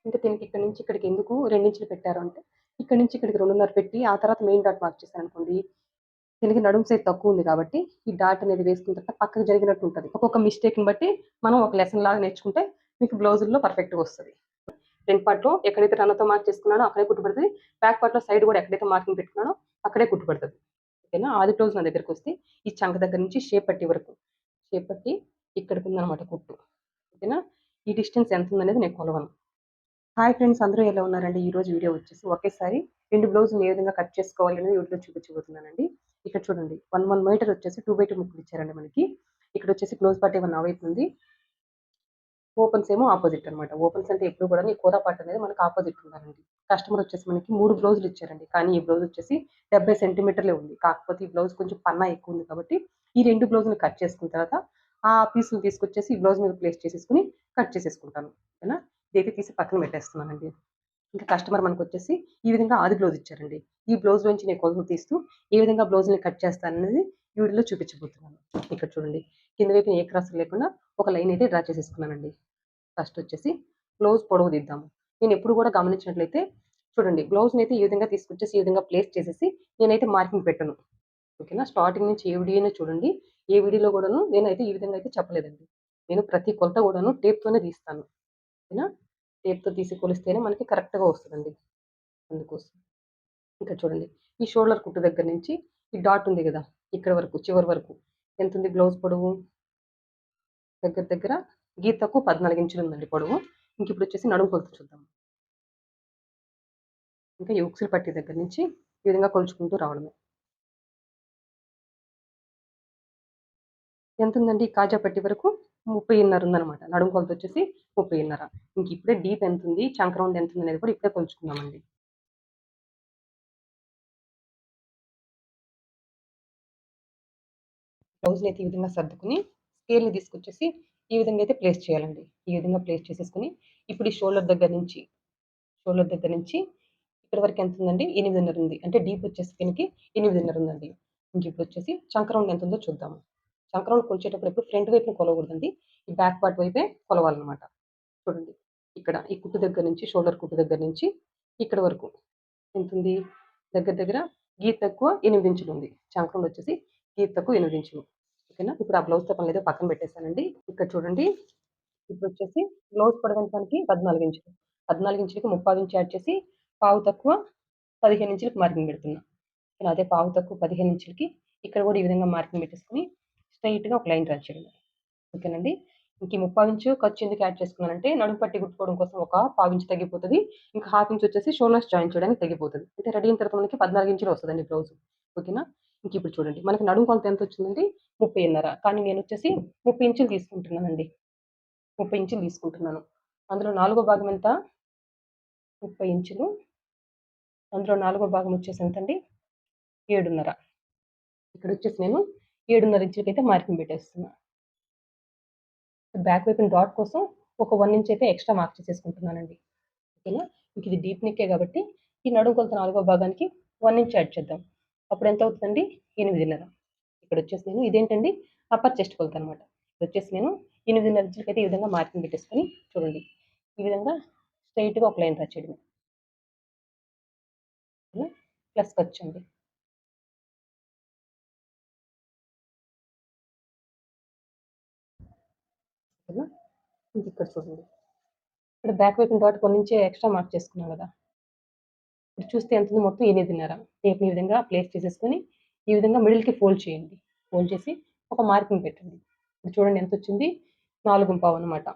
ఇంకా దీనికి ఇక్కడ నుంచి ఇక్కడికి ఎందుకు 2 ఇంచులు పెట్టారు అంటే, ఇక్కడి నుంచి ఇక్కడికి 2.5 పెట్టి ఆ తర్వాత మెయిన్ డాట్ మార్క్ చేశారనుకోండి, దీనికి నడుము సైజ్ తక్కువ ఉంది కాబట్టి ఈ డాట్ అనేది వేసుకున్న తర్వాత పక్కకు జరిగినట్టు ఉంటుంది. ఒక్కొక్క మిస్టేక్ని బట్టి మనం ఒక లెసన్ లాగా నేర్చుకుంటే మీకు బ్లౌజుల్లో పర్ఫెక్ట్గా వస్తుంది. ఫ్రంట్ పార్ట్లో ఎక్కడైతే రన్నతో మార్క్ చేసుకున్నానో అక్కడే కుట్టుపడుతుంది. బ్యాక్ పార్ట్లో సైడ్ కూడా ఎక్కడైతే మార్కింగ్ పెట్టుకున్నానో అక్కడే కుట్టుపడుతుంది. ఓకేనా. ఆది బ్లౌజ్ నా దగ్గరికి వస్తే ఈ చంక దగ్గర నుంచి షేప్ పట్టి వరకు, షేప్ పట్టి ఇక్కడికి ఉందన్నమాట కుట్టు. ఓకేనా. ఈ డిస్టెన్స్ ఎంత ఉందనేది నేను కొలవను. హాయ్ ఫ్రెండ్స్, అందరూ ఎలా ఉన్నారండి? ఈ రోజు వీడియో వచ్చేసి ఒకేసారి 2 బ్లౌజులు ఏ విధంగా కట్ చేసుకోవాలి అనేది వీడియోలో చూపించబోతున్నానండి. ఇక్కడ చూడండి 1 మీటర్ వచ్చేసి 2x2 ముక్కలు ఇచ్చారండి మనకి. ఇక్కడ వచ్చేసి క్లోజ్ పార్ట్ ఏమో నా వైపు ఉంది, ఓపెన్స్ ఏమో ఆపోజిట్ అనమాట. ఓపెన్స్ అంటే ఎప్పుడు కూడా ఈ కోరా పార్ట్ అనేది మనకి ఆపోజిట్ ఉండాలండి. కస్టమర్ వచ్చేసి మనకి 3 బ్లౌజులు ఇచ్చారండి, కానీ ఈ బ్లౌజ్ వచ్చేసి 70 సెంటీమీటర్లే ఉంది. కాకపోతే ఈ బ్లౌజ్ కొంచెం పన్నా ఎక్కువ ఉంది కాబట్టి ఈ 2 బ్లౌజులు కట్ చేసుకున్న తర్వాత ఆ పీసులు తీసుకొచ్చేసి ఈ బ్లౌజ్ మీద ప్లేస్ చేసేసుకుని కట్ చేసేసుకుంటాను. ఓకేనా. ఇదైతే తీసి పక్కన పెట్టేస్తున్నానండి. ఇంకా కస్టమర్ మనకు వచ్చేసి ఈ విధంగా ఆది బ్లౌజ్ ఇచ్చారండి. ఈ బ్లౌజ్ నుంచి నేను కొలతలు తీస్తూ ఏ విధంగా బ్లౌజ్ని కట్ చేస్తాననేది ఈ వీడియోలో చూపించబోతున్నాను. ఇక్కడ చూడండి, కింద వైపు ఏ క్రాస్ లేకుండా ఒక లైన్ అయితే డ్రా చేసేసుకున్నానండి. ఫస్ట్ వచ్చేసి బ్లౌజ్ పొడవు తీద్దాము. నేను ఎప్పుడు కూడా గమనించినట్లయితే చూడండి, బ్లౌజ్ని అయితే ఈ విధంగా తీసుకొచ్చేసి ఈ విధంగా ప్లేస్ చేసేసి నేనైతే మార్కింగ్ పెట్టను. ఓకేనా. స్టార్టింగ్ నుంచి ఏ వీడియోనే చూడండి, ఏ వీడియోలో కూడాను నేనైతే ఈ విధంగా అయితే చెప్పలేదండి. నేను ప్రతి కొలత కూడాను టేప్తోనే తీస్తాను. ఓకేనా. టేప్తో తీసి కొలిస్తేనే మనకి కరెక్ట్గా వస్తుందండి. అందుకోసం ఇంకా చూడండి, ఈ షోల్డర్ కుట్టు దగ్గర నుంచి ఈ డాట్ ఉంది కదా, ఇక్కడ వరకు చివరి వరకు ఎంత ఉంది బ్లౌజ్ పొడవు? దగ్గర దగ్గర గీతకు 14 ఇంచులు ఉందండి పొడవు. ఇంక ఇప్పుడు వచ్చేసి నడుము కొలత చూద్దాం. ఇంకా ఈ ఉక్సులు పట్టి దగ్గర నుంచి ఈ విధంగా కొలుచుకుంటూ రావడమే. ఎంత ఉందండి? కాజా పట్టి వరకు 30.5 ఉందన్నమాట. నడుము కొలత వచ్చేసి 30.5. ఇంక ఇప్పుడే డీప్ ఎంత ఉంది, చంక రౌండ్ ఎంత ఉంది అనేది కూడా ఇప్పుడే కొలుచుకుందామండి. బ్లౌజ్ని అయితే ఈ విధంగా సర్దుకుని స్కేల్ని తీసుకొచ్చేసి ఈ విధంగా అయితే ప్లేస్ చేయాలండి. ఈ విధంగా ప్లేస్ చేసేసుకుని ఇప్పుడు ఈ షోల్డర్ దగ్గర నుంచి ఇక్కడ వరకు ఎంత ఉందండి? 8.5 ఉంది. అంటే డీప్ వచ్చేసి దీనికి 8.5 ఉందండి. ఇంక ఇప్పుడు వచ్చేసి చంక రౌండ్ ఎంత ఉందో చూద్దాము. చంక రౌండ్ కొలిచేటప్పుడు ఎప్పుడు ఫ్రంట్ వైపున కొలవకూడదండి, ఈ బ్యాక్ పార్ట్ వైపే కొలవాలన్నమాట. చూడండి, ఇక్కడ ఈ కుట్టు దగ్గర నుంచి, షోల్డర్ కుట్టు దగ్గర నుంచి ఇక్కడ వరకు ఎంత ఉంది? దగ్గర దగ్గర గీత తక్కువ 8 ఇంచులు ఉంది. చంక రౌండ్ వచ్చేసి గీత తక్కువ 8 ఇంచులు. ఓకేనా. ఇప్పుడు ఆ బ్లౌజ్తో పని లేదో పక్కన పెట్టేశానండి. ఇక్కడ చూడండి, ఇప్పుడు వచ్చేసి బ్లౌజ్ పొడవు ఎంత మనకి? 14 ఇంచులు. 14 ఇంచులకి 3/4 ఇంచు యాడ్ చేసి పావు తక్కువ 15 ఇంచులకి మార్కింగ్ పెడుతున్నా. అదే పావు తక్కువ 15 ఇంచులకి ఇక్కడ కూడా ఈ విధంగా మార్కింగ్ పెట్టేసుకుని స్ట్రైట్‌గా ఒక లైన్ డ్రా చేయడం. ఓకేనండి. ఇంక ఈ 3/4 ఇంచు ఖర్చు ఎందుకు యాడ్ చేసుకున్నానంటే, నడుము పట్టి కుట్టుకోవడం కోసం ఒక పావు ఇంచు తగ్గిపోతది. ఇంకా హాఫ్ ఇంచ్ వచ్చేసి షోల్డర్స్ జాయిన్ చేయడానికి తగ్గిపోతది. అంటే రెడీ అయిన తర్వాత మనకి 14 ఇంచులు వస్తదండి బ్లౌజ్. ఓకేనా. ఇంక ఇప్పుడు చూడండి, మనకి నడుము కొలత ఎంత వచ్చిందండి? 30.5. కానీ నేను వచ్చేసి 30 ఇంచులు తీసుకుంటున్నానండి. 30 ఇంచులు తీసుకుంటున్నాను. అందులో నాలుగో భాగం ఎంత? 30 ఇంచులు. అందులో నాలుగో భాగం వచ్చేసి ఎంతండి? 7.5. ఇక్కడ వచ్చేసి నేను 7.5 ఇంచులకైతే మార్కింగ్ పెట్టేస్తున్నా. బ్యాక్ వైపున డాట్ కోసం ఒక 1 ఇంచ్ అయితే ఎక్స్ట్రా మార్క్ చేసేసుకుంటున్నానండి. ఓకేనా. ఇంక ఇది డీప్ నెక్కే కాబట్టి ఈ నడుము కొలత నాలుగో భాగానికి 1 ఇంచ్ యాడ్ చేద్దాం. అప్పుడు ఎంత అవుతుందండి? 8.5. ఇక్కడ వచ్చేసి నేను ఇదేంటండి? అప్పర్ చెస్ట్ కొలత అనమాట. ఇది వచ్చేసి నేను 8.5 ఇంచులకైతే ఈ విధంగా మార్కింగ్ పెట్టేసుకొని చూడండి, ఈ విధంగా స్ట్రైట్‌గా ఒక లైన్ డ్రా చేయడమే. ప్లస్ ఖర్చు అండి. ఓకేనా. ఇంక ఇక్కడ చూడండి, ఇక్కడ బ్యాక్ వైపున డాట్ 1 ఇంచ్ ఎక్స్ట్రా మార్క్ చేసుకున్నాం కదా. ఇప్పుడు చూస్తే ఎంత ఉంది? మొత్తం 8.5. టేప్‌ని ఈ విధంగా ప్లేస్ చేసేసుకొని ఈ విధంగా మిడిల్‌కి ఫోల్డ్ చేయండి. ఫోల్డ్ చేసి ఒక మార్కింగ్ పెట్టండి. ఇప్పుడు చూడండి ఎంత వచ్చింది? 4.5 అనమాట.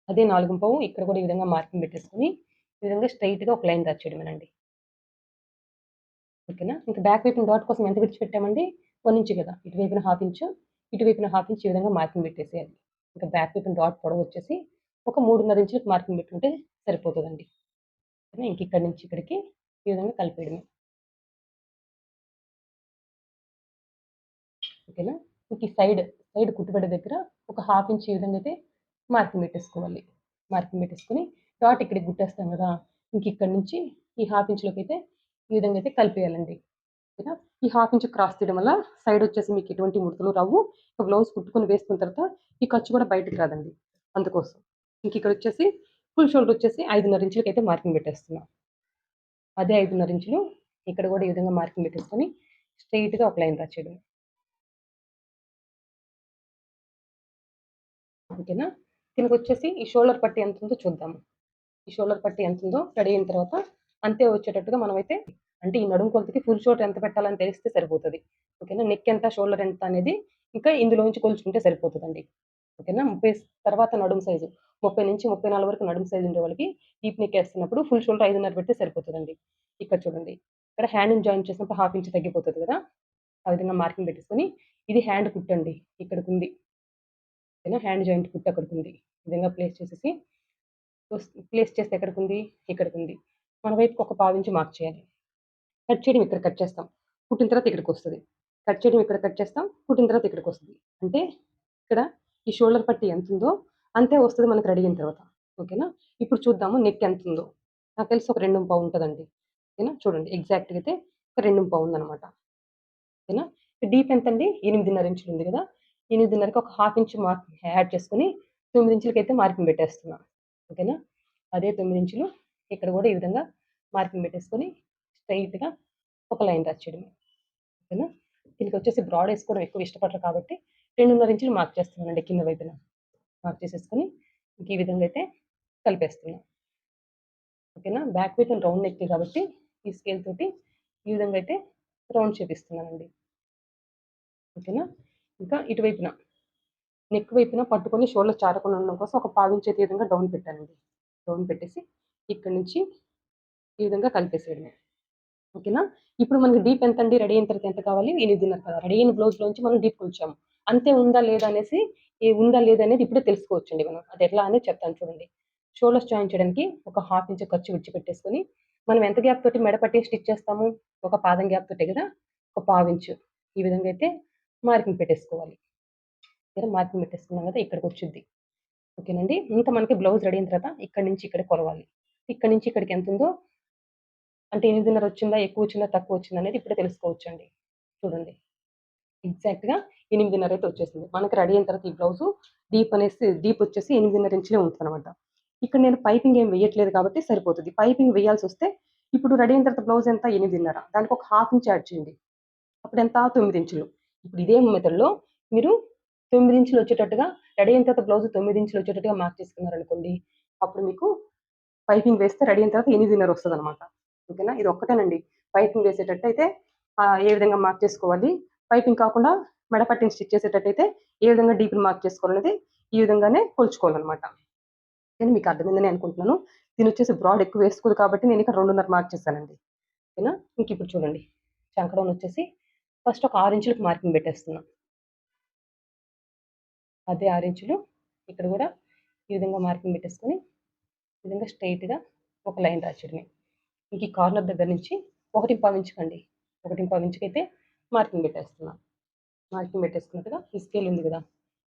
అదే 4.5 ఇక్కడ కూడా ఈ విధంగా మార్కింగ్ పెట్టేసుకొని ఈ విధంగా స్ట్రెయిట్‌గా ఒక లైన్ డ్రా చేయడమేనండి. ఓకేనా. ఇంకా బ్యాక్ వైపున డాట్ కోసం ఎంత విడిచిపెట్టామండి? 1 ఇంచ్ కదా. ఇటువైపున హాఫ్ ఇంచు, ఇటువైపున హాఫ్ ఇంచ్ ఈ విధంగా మార్కింగ్ పెట్టేసేయాలి. ఇంకా బ్యాక్ వైపున డాట్ పొడవు వచ్చేసి ఒక 3.5 ఇంచులకు మార్కింగ్ పెట్టుకుంటే సరిపోతదండి. ఇంక ఇక్కడి నుంచి ఇక్కడికి ఈ విధంగా కలిపేయడమే. ఓకేనా. ఇంక ఈ సైడ్ కుట్టుబడి దగ్గర ఒక హాఫ్ ఇంచ్ ఈ విధంగా అయితే మార్కింగ్ పెట్టేసుకోవాలి. మార్కింగ్ పెట్టేసుకొని డాట్ ఇక్కడికి గుట్టేస్తాం కదా, ఇంక ఇక్కడి నుంచి ఈ హాఫ్ ఇంచ్‌లోకి అయితే ఈ విధంగా అయితే కలిపేయాలండి. ఓకేనా. ఈ హాఫ్ ఇంచ్ క్రాస్ తీయడం వల్ల సైడ్ వచ్చేసి మీకు ఎటువంటి ముడతలు రావు. బ్లౌజ్ కుట్టుకొని వేసుకున్న తర్వాత ఈ ఖర్చు కూడా బయటకి రాదండి. అందుకోసం ఇంక ఇక్కడ వచ్చేసి ఫుల్ షోల్డర్ వచ్చేసి 5.5 ఇంచులకైతే మార్కింగ్ పెట్టేస్తున్నా. అదే 5.5 ఇంచులు ఇక్కడ కూడా ఈ విధంగా మార్కింగ్ పెట్టేసుకొని స్ట్రెయిట్‌గా ఒక లైన్ డ్రా చేయడం. ఓకేనా? దీనికొచ్చేసి ఈ షోల్డర్ పట్టి ఎంతుందో చూద్దాము. ఈ షోల్డర్ పట్టి ఎంతుందో రెడీ అయిన తర్వాత అంతే వచ్చేటట్టుగా మనమైతే అంటే ఈ నడుము కొలతకి ఫుల్ షోల్డర్ ఎంత పెట్టాలని తెలిస్తే సరిపోతది. ఓకేనా? నెక్ ఎంత, షోల్డర్ ఎంత అనేది ఇంకా ఇందులో నుంచి కొలుచుకుంటే సరిపోతదండి. ఓకేనా? తర్వాత నడుము సైజు 30-34 వరకు నడుము సైజు ఉండే వాళ్ళకి డీప్ నెక్ ఏస్తున్నప్పుడు ఫుల్ షోల్డర్ 5.5 పెడితే సరిపోతదండి. ఇక్కడ చూడండి. ఇక్కడ హ్యాండ్‌ని జాయిన్ చేసినప్పుడు హాఫ్ ఇంచ్ తగ్గిపోతది గదా! ఆ విధంగా మార్కింగ్ పెట్టేసుకొని ఇది హ్యాండ్ కుట్టండి. ఇక్కడికుంది. ఓకేనా? హ్యాండ్ జాయింట్ కుట్టు అక్కడికుంది. ఈ విధంగా ప్లేస్ చేస్తే ఎక్కడికుంది? ఇక్కడికుంది. మన వైపుకి ఒక పావించి మార్క్ చేయాలి. కట్ చేయడం ఇక్కడ కట్ చేస్తాం. కుట్టిన తర్వాత ఇక్కడికొస్తది. కట్ చేయడం ఇక్కడ కట్ చేస్తాం. కుట్టిన తర్వాత ఇక్కడికొస్తది. అంటే ఇక్కడ ఈ షోల్డర్ పట్టి ఎంతుందో అంతే వస్తది మనకు రెడీ అయిన తర్వాత. ఓకేనా? ఇప్పుడు చూద్దాము నెక్ ఎంతుందో. నాకు తెలిసి ఒక 2.25 ఉంటదండి. ఓకేనా? చూడండి ఎగ్జాక్ట్‌గా అయితే ఒక 2.25 ఉందనమాట. ఓకేనా? డీప్ ఎంతండి? 8.5 ఇంచులు ఉంది గదా! 8.5కి ఒక హాఫ్ ఇంచ్ మార్క్ యాడ్ చేసుకొని 9 ఇంచులకైతే మార్కింగ్ పెట్టేస్తున్నా. ఓకేనా? అదే 9 ఇంచులు ఇక్కడ గూడా ఈ విధంగా మార్కింగ్ పెట్టేసుకొని స్ట్రెయిట్‌గా ఒక లైన్ డ్రా చేయడమే. ఓకేనా? దీనికొచ్చేసి బ్రాడ్ ఏసుకోవడం ఎక్కువ ఇష్టపడరు కాబట్టి 2.5 ఇంచులు మార్క్ చేస్తున్నానండి కింద వైపున. మార్క్ చేసేసుకొని ఇంక ఈ విధంగా అయితే కలిపేస్తున్నా. ఓకేనా? బ్యాక్ వైపున రౌండ్ నెక్ కాబట్టి ఈ స్కేల్ తోటి ఈ విధంగా అయితే రౌండ్ చేపిస్తున్నానండి. ఓకేనా? ఇంకా ఇటువైపున నెక్ వైపున పట్టుకొని షోల్డర్ జారకుండా ఉండడం కోసం ఒక పావించి అయితే ఈ విధంగా డౌన్ పెట్టానండి. డౌన్ పెట్టేసి ఇక్కడి నుంచి ఈ విధంగా కలిపేసేయడమే. ఓకేనా? ఇప్పుడు మనకి డీప్ ఎంతండి? రెడీ అయిన తర్వాత ఎంత కావాలి? 8.5 కదా! రెడీ అయిన బ్లౌజ్‌లోంచి మనం డీప్ కొలిచాము. అంతే ఉందా? లేదా? అనేసి ఉందా? లేదా? అనేది ఇప్పుడే తెలుసుకోవచ్చండి మనం. అదెట్లా అనేది చెప్తాను చూడండి. షోల్డర్స్ జాయిన్ చేయడానికి ఒక హాఫ్ ఇంచ్ ఖర్చు విడిచిపెట్టేసుకొని, మనం ఎంత గ్యాప్ తోటి మెడ పట్టి స్టిచ్ చేస్తాము? ఒక పాదం గ్యాప్ తోటే గదా! ఒక పావించు. ఈ విధంగా అయితే మార్కింగ్ పెట్టేసుకోవాలి. దగ్గర మార్కింగ్ పెట్టేసుకున్నాం గదా! ఇక్కడికొచ్చుద్ది. ఓకేనండి. ఇంకా మనకి బ్లౌజ్ రెడీ అయిన తర్వాత ఇక్కడి నుంచి ఇక్కడికి కొలవాలి. ఇక్కడి నుంచి ఇక్కడికి ఎంతుందో అంటే 8.5 వచ్చిందా? ఎక్కువొచ్చిందా? తక్కువొచ్చిందా? అనేది ఇప్పుడే తెలుసుకోవచ్చండి. చూడండి. ఎగ్జాక్ట్‌గా 8.5 అయితే వచ్చేసింది. మనకి రెడీ అయిన తర్వాత ఈ బ్లౌజు డీప్ వచ్చేసి 8.5 ఇంచులే ఉంటదనమాట. ఇక్కడ నేను పైపింగ్ ఏం వేయట్లేదు కాబట్టి సరిపోతది. పైపింగ్ వేయాల్సొస్తే ఇప్పుడు రెడీ అయిన తర్వాత బ్లౌజ్ ఎంత? 8.5 దానికి ఒక హాఫ్ ఇంచ్ యాడ్ చేయండి. అప్పుడెంత? 9 ఇంచులు. ఇప్పుడు ఇదే మెథడ్‌లో మీరు 9 ఇంచులు వచ్చేటట్టుగా రెడీ అయిన తర్వాత బ్లౌజ్ 9 ఇంచులు వచ్చేటట్టుగా మార్క్ చేసుకున్నారనుకోండి. అప్పుడు మీకు పైపింగ్ వేస్తే రెడీ అయిన తర్వాత 8.5 వస్తదనమాట. ఓకేనా? ఇది ఒక్కటేనండి. పైపింగ్ వేసేటట్టయితే ఏ విధంగా మార్క్ చేసుకోవాలి, పైపింగ్ కాకుండా మెడ పట్టీని స్టిచ్ చేసేటట్టయితే ఏ విధంగా డీప్‌ని మార్క్ చేసుకోవాలనేది ఈ విధంగానే కొలుచుకోవాలనమాట. నేను మీకు అర్థమైందని అనుకుంటున్నాను. దీనొచ్చేసి బ్రాడ్ ఎక్కువ వేసుకోదు కాబట్టి నేనిక్కడ 2.5 మార్క్ చేశానండి. ఓకేనా? ఇంకిప్పుడు చూడండి. చంక డౌన్ వచ్చేసి ఫస్ట్ ఒక 6 ఇంచులకి మార్కింగ్ పెట్టేస్తున్నా. అదే 6 ఇంచులు ఇక్కడ గూడా ఈ విధంగా మార్కింగ్ పెట్టేసుకొని, ఈ విధంగా స్ట్రెయిట్‌గా ఒక లైన్ డ్రా చేయడమే. ఇంక ఈ కార్నర్ దగ్గర నుంచి 1.25 ఇంచుకండి. 1.25 ఇంచుకైతే మార్కింగ్ పెట్టేస్తున్నా. మార్కింగ్ పెట్టేసుకున్నట్టుగా ఈ స్కేల్ ఉంది గదా!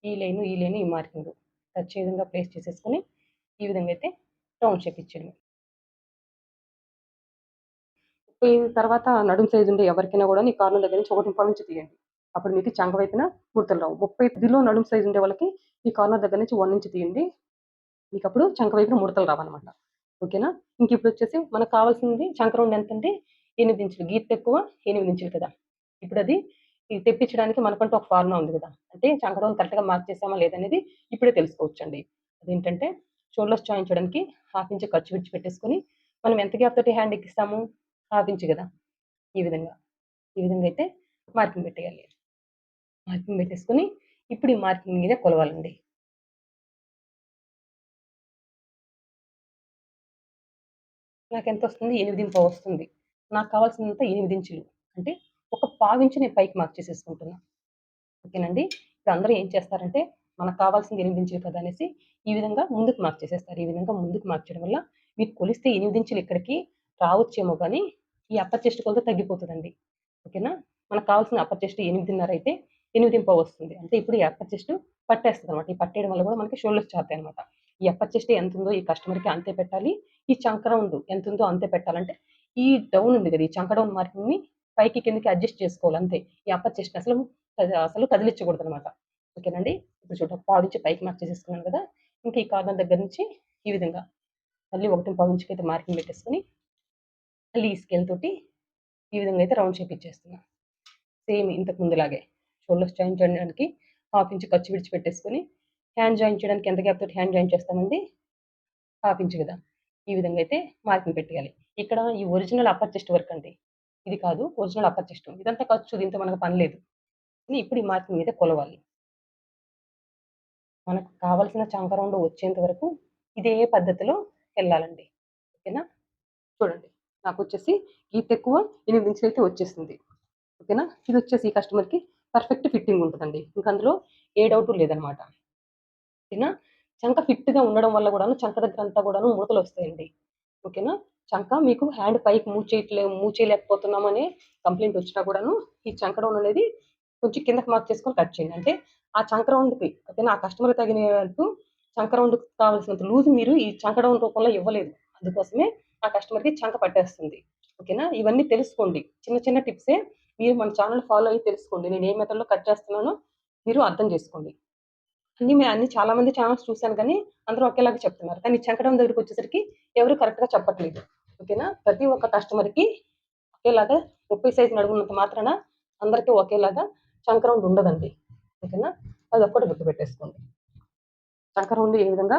ఈ లైను, ఈ మార్కింగు టచ్ అయ్యే విధంగా ప్లేస్ చేసేసుకొని, ఈ విధంగా అయితే రౌండ్ షేప్ ఇచ్చేయడమే. ఈ తర్వాత నడుము సైజ్ ఉండే ఎవరికైనా గూడాను ఈ కార్నర్ దగ్గర నుంచి 1.25 ఇంచు తీయండి. అప్పుడు మీకు చంక వైపున ముడతలు రావు. 30 బిలో నడుము సైజ్ ఉండే వాళ్ళకి ఈ కార్నర్ దగ్గర నుంచి 1 ఇంచ్ తీయండి. మీకప్పుడు చంక వైపున ముడతలు రావన్నమాట. ఓకేనా? ఇంకిప్పుడొచ్చేసి మనకు కావాల్సింది చంక రౌండ్ ఎంతంటే 8 ఇంచులు. గీతెక్కువ 8 ఇంచులు కదా! ఇప్పుడది ఇది తెప్పించడానికి మనకంటూ ఒక ఫార్ములా ఉంది గదా! అంటే చంక రౌండ్ కరెక్ట్‌గా మార్క్ చేసామా లేదనేది ఇప్పుడే తెలుసుకోవచ్చండి. అదేంటంటే షోల్డర్స్ జాయిన్ చేయడానికి హాఫ్ ఇంచ్ ఖర్చు విడిచిపెట్టేసుకొని, మనం ఎంత గ్యాప్ తోటి హ్యాండ్ ఎక్కిస్తాము? హాఫ్ ఇంచ్ గదా! ఈ విధంగా. ఈ విధంగా అయితే మార్కింగ్ పెట్టేయాలి. మార్కింగ్ పెట్టేసుకొని, ఇప్పుడు ఈ మార్కింగ్ మీదే కొలవాలండి. నాకెంతొస్తుంది? 8.5 వస్తుంది. నాకు కావాల్సినంత 8 ఇంచులు. అంటే ఒక పావించి నేను పైకి మార్క్ చేసేసుకుంటున్నా. ఓకేనండి. ఇప్పుడు అందరూ ఏం చేస్తారంటే, మనకు కావాల్సింది 8 ఇంచులు కదా అనేసి, ఈ విధంగా ముందుకు మార్క్ చేసేస్తారు. ఈ విధంగా ముందుకు మార్క్ చేయడం వల్ల, మీకు కొలిస్తే 8 ఇంచులు ఇక్కడికి రావచ్చేమో గానీ, ఈ అప్పర్ చెస్ట్ కొలత తగ్గిపోతదండి. ఓకేనా? మనకు కావాల్సిన అప్పర్ చెస్ట్ 8.5 అయితే 8.5 వస్తుంది. అంటే ఇప్పుడు ఈ అప్పర్ చెస్ట్ పట్టేస్తదనమాట. ఈ పట్టేయడం వల్ల గూడా మనకి షోల్డర్స్ చాపుతాయనమాట. ఈ అప్పర్ చెస్ట్ ఎంతుందో ఈ కస్టమర్‌కి అంతే పెట్టాలి. ఈ చంక రౌండ్ ఎంతుందో అంతే పెట్టాలంటే, ఈ డౌన్ ఉంది గదా! ఈ చంక డౌన్ మార్కింగ్‌ని పైకి, కిందకి అడ్జస్ట్ చేసుకోవాలి అంతే. ఈ అప్పర్ చెస్ట్‌ని అసలు కదిలిచ్చకూడదనమాట. ఓకేనండి. ఇప్పుడు చూడు పావించి పైకి మార్క్ చేసేసుకున్నాను గదా! ఇంకా ఈ కార్నర్ దగ్గర నుంచి ఈ విధంగా. మళ్ళీ 1.5 ఇంచుకి అయితే మార్కింగ్ పెట్టేసుకొని మళ్ళీ ఈ స్కేల్ తోటి ఈ విధంగా అయితే రౌండ్ షేప్ ఇచ్చేస్తున్నా. సేమ్ ఇంతకు ముందులాగే షోల్డర్స్ జాయిన్ చేయడానికి హాఫ్ ఇంచ్ ఖర్చు విడిచిపెట్టేసుకొని హ్యాండ్ జాయిన్ చేయడానికి ఎంత గ్యాప్ తోటి హ్యాండ్ జాయిన్ చేస్తామండి, హాఫ్ ఇంచ్ కదా. ఈ విధంగా అయితే మార్కింగ్ పెట్టేయాలి. ఇక్కడ ఈ ఒరిజినల్ అప్పర్ చెస్ట్ వర్క్ అండి. ఇది కాదు ఒరిజినల్ అప్పర్ చెస్ట్. ఇదంతా ఖర్చు, దీంతో మనకు పని లేదు. ఇప్పుడు ఈ మార్కింగ్ అయితే కొలవాలి. మనకు కావాల్సిన చంక రౌండ్ వచ్చేంత వరకు ఇదే పద్ధతిలో వెళ్ళాలండి. ఓకేనా? చూడండి, నాకు వచ్చేసి గీత ఎక్కువ 8 ఇంచులు అయితే వచ్చేసింది. ఓకేనా? ఇది వచ్చేసి ఈ కస్టమర్కి పర్ఫెక్ట్ ఫిట్టింగ్ ఉంటుందండి. ఇంకా అందులో ఏ డౌట్ లేదనమాట. ఓకేనా? చంక ఫిట్గా ఉండడం వల్ల కూడాను చంక దగ్గర అంతా కూడాను ముడతలు వస్తాయండి. ఓకేనా? చంక మీకు హ్యాండ్ పైకి మూవ్ చేయలేకపోతున్నామనే కంప్లైంట్ వచ్చినా కూడాను ఈ చంక డౌన్ అనేది కొంచెం కిందకి మార్క్ చేసుకొని కట్ చేయండి. అంటే ఆ చంక రౌండ్కి, ఓకేనా, ఆ కస్టమర్ తగినట్టు చంక రౌండ్కి కావాల్సినంత లూజ్ మీరు ఈ చంక డౌన్ రూపంలో ఇవ్వలేదు. అందుకోసమే ఆ కస్టమర్కి చంక పట్టేస్తుంది. ఓకేనా? ఇవన్నీ తెలుసుకోండి. చిన్న చిన్న టిప్సే. మీరు మన ఛానల్ ఫాలో అయ్యి తెలుసుకోండి. నేను ఏ మెథడ్లో కట్ చేస్తున్నానో మీరు అర్థం చేసుకోండి. అన్ని చాలా మంది ఛానల్స్ చూసాను కానీ అందరూ ఒకేలాగా చెప్తున్నారు. కానీ చంకడం దగ్గరికి వచ్చేసరికి ఎవరు కరెక్ట్‌గా చెప్పట్లేదు. ఓకేనా? ప్రతి ఒక్క కస్టమర్‌కి ఒకేలాగా 30 సైజ్ నడుమున్నంత మాత్రాన అందరికీ ఒకేలాగా చంక రౌండ్ ఉండదండి. ఓకేనా? అదొక్కటి గుర్తుపెట్టేసుకోండి. చంక రౌండ్ ఏ విధంగా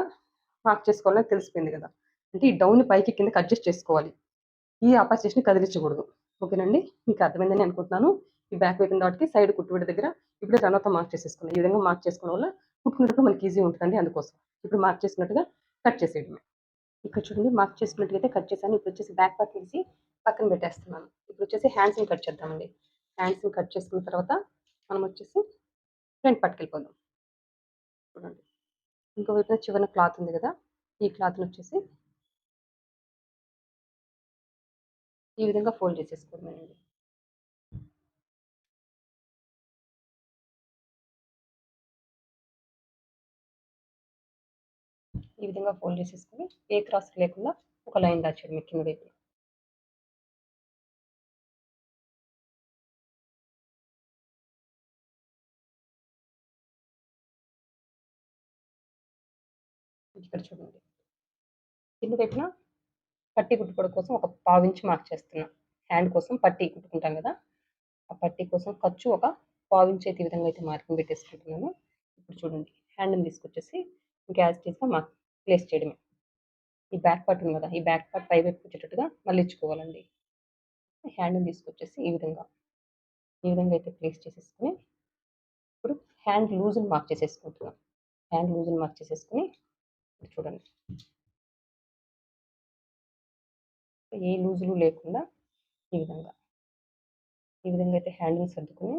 మార్క్ చేసుకోవాలో తెలిసిపోయింది కదా. అంటే ఈ డౌన్‌ని పైకి కిందకి అడ్జస్ట్ చేసుకోవాలి. ఈ అప్పర్ చెస్ట్‌ని కదిలించకూడదు. ఓకేనండి? మీకు అర్థమైందని అనుకుంటున్నాను. ఈ బ్యాక్ వైపున డాట్‌కి సైడ్ కుట్టువిడి దగ్గర ఇప్పుడే రన్నర్‌తో మార్క్ చేసేసుకున్నా. ఈ విధంగా మార్క్ చేసుకోవడం వల్ల కుట్టుకునేటప్పుడు మనకి ఈజీ ఉంటుందండి, అందుకోసం. ఇప్పుడు మార్క్ చేసుకున్నట్టుగా కట్ చేసేయడమే. ఇక్కడ చూడండి, మార్క్ చేసుకున్నట్టుగైతే కట్ చేశాను. ఇప్పుడు వచ్చేసి బ్యాక్ పార్ట్ తీసి పక్కన పెట్టేస్తున్నాను. ఇప్పుడు వచ్చేసి హ్యాండ్స్‌ని కట్ చేద్దామండి. హ్యాండ్స్‌ని కట్ చేసుకున్న తర్వాత మనం వచ్చేసి ఫ్రంట్ పార్ట్‌కెళ్ళిపోదాం. చూడండి, ఇంకో వైపున చివరన క్లాత్ ఉంది కదా, ఈ క్లాత్‌ని వచ్చేసి ఈ విధంగా ఫోల్డ్ చేసేసుకోవడమేనండి. ఈ విధంగా ఫోల్డ్ చేసేసుకొని ఏ క్రాస్ లేకుండా ఒక లైన్ దాచేయడమే కింద వైపున. ఇక్కడ చూడండి, కింద వైపున పట్టీ కుట్టుకోవడం కోసం ఒక పావించి మార్క్ చేస్తున్నా. హ్యాండ్ కోసం పట్టీ కుట్టుకుంటాం కదా, ఆ పట్టీ కోసం ఖర్చు ఒక పావించి అయితే ఈ విధంగా అయితే మార్కింగ్ పెట్టేసుకుంటున్నాను. ఇప్పుడు చూడండి, హ్యాండ్ని తీసుకొచ్చేసి ఇంకా యాజ్ టీజ్గా మార్క్ ప్లేస్ చేయడమే. ఈ బ్యాక్ పార్ట్ ఉంది కదా, ఈ బ్యాక్ పార్ట్ పై వైపు వచ్చేటట్టుగా మళ్ళించుకోవాలండి. హ్యాండ్ని తీసుకొచ్చేసి ఈ విధంగా అయితే ప్లేస్ చేసేసుకొని ఇప్పుడు హ్యాండ్ లూజ్ని మార్క్ చేసేసుకుంటున్నాం. హ్యాండ్ లూజ్ని మార్క్ చేసేసుకొని ఇప్పుడు చూడండి, ఏ లూజులు లేకుండా ఈ విధంగా అయితే హ్యాండ్ని సర్దుకొని,